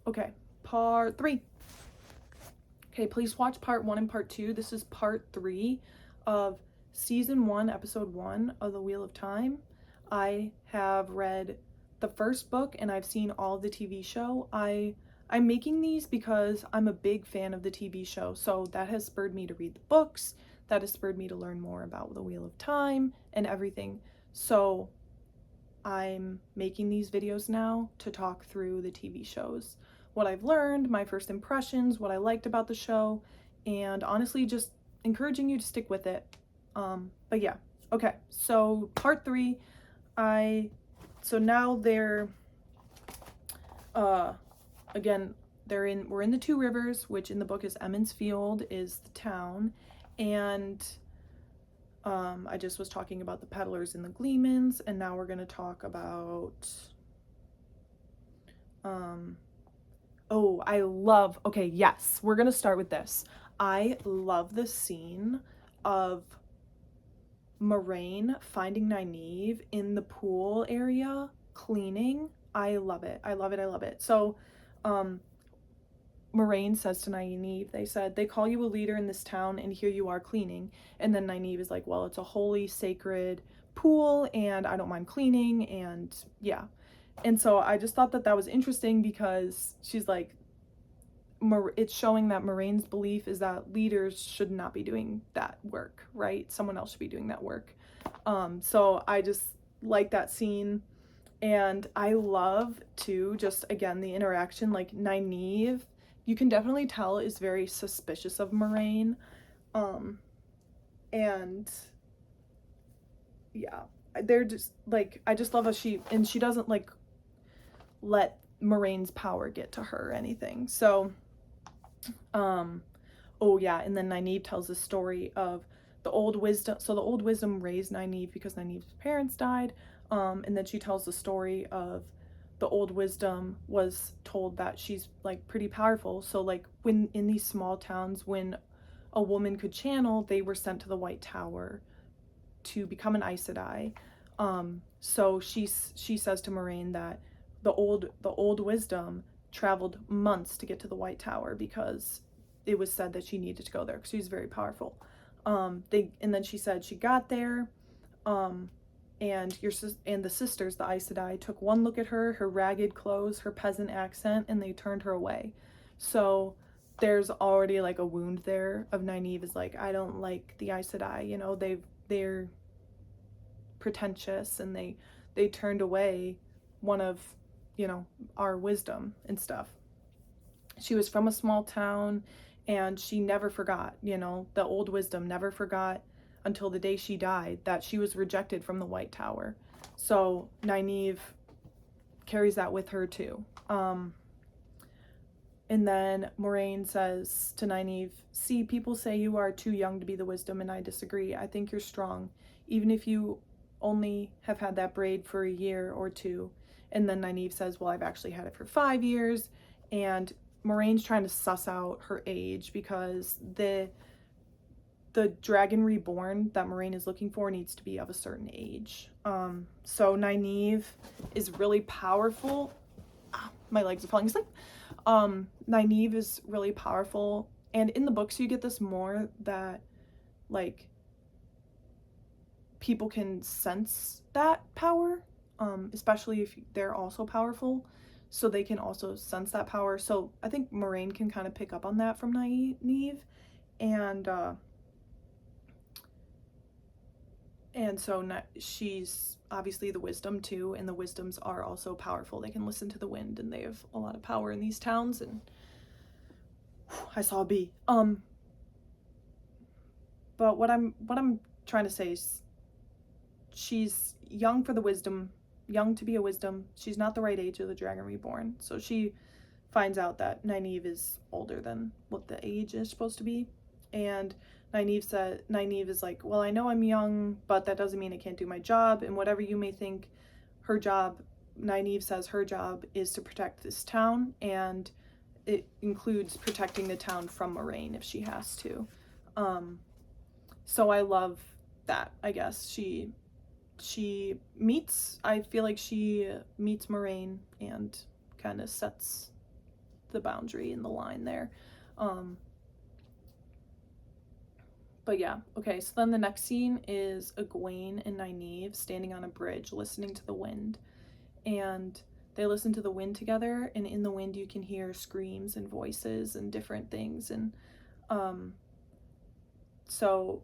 Okay, part 3. Okay, please watch part 1 and part 2. This is part 3 of season 1, episode 1 of The Wheel of Time. I have read the first book and I've seen all of the TV show. I'm making these because I'm a big fan of the TV show, so that has spurred me to read the books. That has spurred me to learn more about The Wheel of Time and everything. So I'm making these videos now to talk through the TV shows, what I've learned, my first impressions, what I liked about the show, and honestly just encouraging you to stick with it. But yeah, okay, so part 3, so now they're, again, we're in the Two Rivers, which in the book is Emond's Field, is the town, and I just was talking about the peddlers and the gleemans, and now we're going to talk about, okay, yes, we're going to start with this. I love the scene of Moraine finding Nynaeve in the pool area, cleaning. I love it. I love it. I love it. So, Moraine says to Nynaeve, they said, they call you a leader in this town and here you are cleaning. And then Nynaeve is like, well, it's a holy, sacred pool and I don't mind cleaning, and yeah. And so I just thought that was interesting because she's like, it's showing that Moraine's belief is that leaders should not be doing that work, right? Someone else should be doing that work. So I just like that scene. And I love too, just again, the interaction, like Nynaeve, you can definitely tell is very suspicious of Moraine. And yeah, they're just like, I just love how she doesn't like let Moraine's power get to her or anything. So, oh yeah, and then Nynaeve tells the story of the old wisdom. So the old wisdom raised Nynaeve because Nynaeve's parents died. And then she tells the story of the old wisdom was told that she's like pretty powerful. So like when in these small towns, when a woman could channel, they were sent to the White Tower to become an Aes Sedai. So she says to Moraine that the old wisdom traveled months to get to the White Tower because it was said that she needed to go there because she was very powerful. And then she said she got there, and the sisters, the Aes Sedai, took one look at her ragged clothes, her peasant accent, and they turned her away. So there's already like a wound there of Nynaeve is like, I don't like the Aes Sedai, you know, they're pretentious and they turned away one of, you know, our wisdom and stuff. She was from a small town and she never forgot, you know, the old wisdom never forgot until the day she died that she was rejected from the White Tower. So Nynaeve carries that with her too. And then Moraine says to Nynaeve, see, people say you are too young to be the wisdom, and I disagree. I think you're strong, even if you only have had that braid for a year or two. And then Nynaeve says, well, I've actually had it for 5 years. And Moraine's trying to suss out her age because the dragon reborn that Moraine is looking for needs to be of a certain age. So Nynaeve is really powerful. My legs are falling asleep. Nynaeve is really powerful, and in the books you get this more that like people can sense that power, especially if they're also powerful, so they can also sense that power. So I think Moraine can kind of pick up on that from Nynaeve, and so she's obviously the wisdom too, and the wisdoms are also powerful. They can listen to the wind and they have a lot of power in these towns. And I saw a bee. But what I'm trying to say is she's young for the wisdom, young to be a wisdom. She's not the right age of the dragon reborn. So she finds out that Nynaeve is older than what the age is supposed to be. And Nynaeve is like, well, I know I'm young, but that doesn't mean I can't do my job. And whatever you may think, her job, Nynaeve says her job is to protect this town, and it includes protecting the town from Moraine if she has to. So I love that. I guess I feel like she meets Moraine and kind of sets the boundary and the line there. But yeah, okay, so then the next scene is Egwene and Nynaeve standing on a bridge listening to the wind. And they listen to the wind together, and in the wind you can hear screams and voices and different things. And so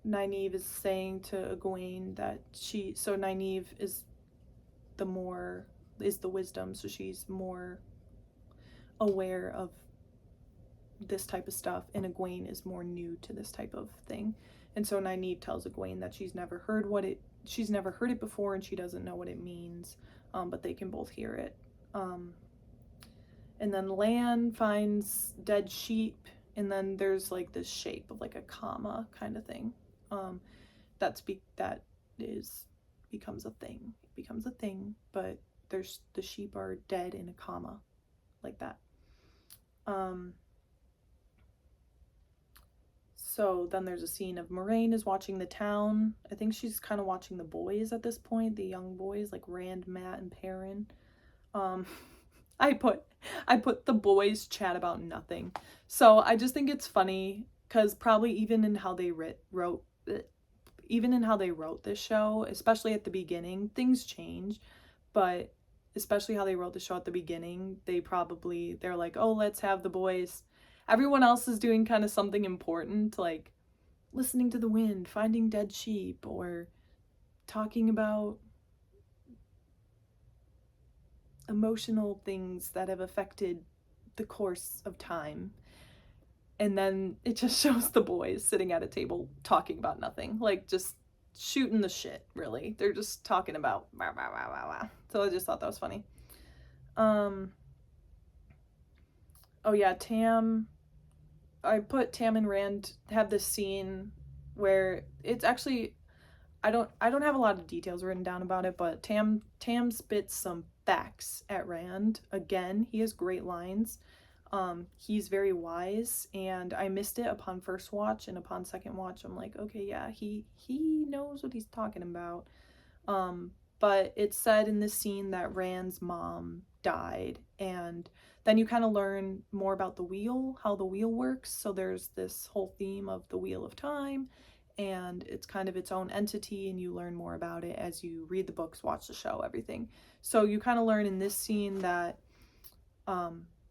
Nynaeve is saying to Egwene that Nynaeve is the wisdom, so she's more aware of this type of stuff, and Egwene is more new to this type of thing. And so Nynaeve tells Egwene that she's never heard it before, and she doesn't know what it means, but they can both hear it. And then Lan finds dead sheep, and then there's like this shape of like a comma kind of thing. Becomes a thing, but the sheep are dead in a comma, like that. So then there's a scene of Moiraine is watching the town. I think she's kind of watching the boys at this point, the young boys, like Rand, Mat, and Perrin. I put the boys chat about nothing. So I just think it's funny because probably even in how they wrote this show, especially at the beginning, things change, but especially how they wrote the show at the beginning, they're like, oh, let's have the boys. Everyone else is doing kind of something important, like listening to the wind, finding dead sheep, or talking about emotional things that have affected the course of time. And then it just shows the boys sitting at a table talking about nothing, like just shooting the shit, really. They're just talking about blah, blah, blah, blah, blah. So I just thought that was funny. Oh yeah, I put Tam and Rand have this scene where it's actually, I don't have a lot of details written down about it, but Tam spits some facts at Rand. Again, he has great lines. He's very wise, and I missed it upon first watch, and upon second watch I'm like, okay, yeah, he knows what he's talking about. But it's said in this scene that Rand's mom died, and then you kind of learn more about the wheel, how the wheel works. So there's this whole theme of the Wheel of Time, and it's kind of its own entity, and you learn more about it as you read the books, watch the show, everything. So you kind of learn in this scene that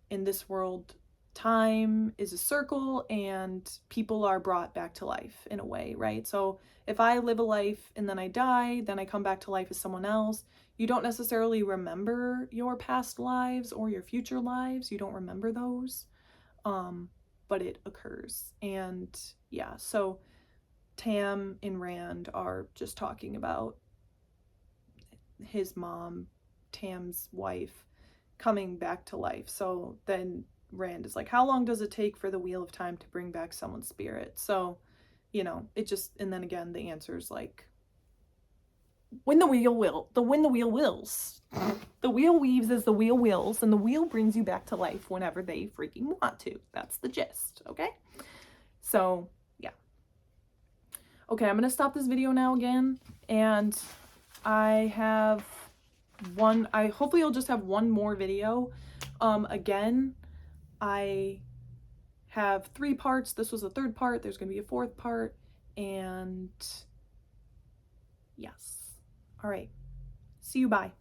in this world, time is a circle and people are brought back to life in a way, right? So if I live a life and then I die, then I come back to life as someone else. You don't necessarily remember your past lives or your future lives. You don't remember those, but it occurs. And yeah, so Tam and Rand are just talking about his mom, Tam's wife, coming back to life. So then Rand is like, how long does it take for the Wheel of Time to bring back someone's spirit? So, it just, and then again, the answer is like, when the wheel wills. The wheel weaves as the wheel wills, and the wheel brings you back to life whenever they freaking want to. That's the gist, okay? So, yeah. Okay, I'm gonna stop this video now again, and hopefully I'll just have one more video. Again, I have 3 parts. This was the 3rd part. There's gonna be a 4th part, and yes. All right. See you. Bye.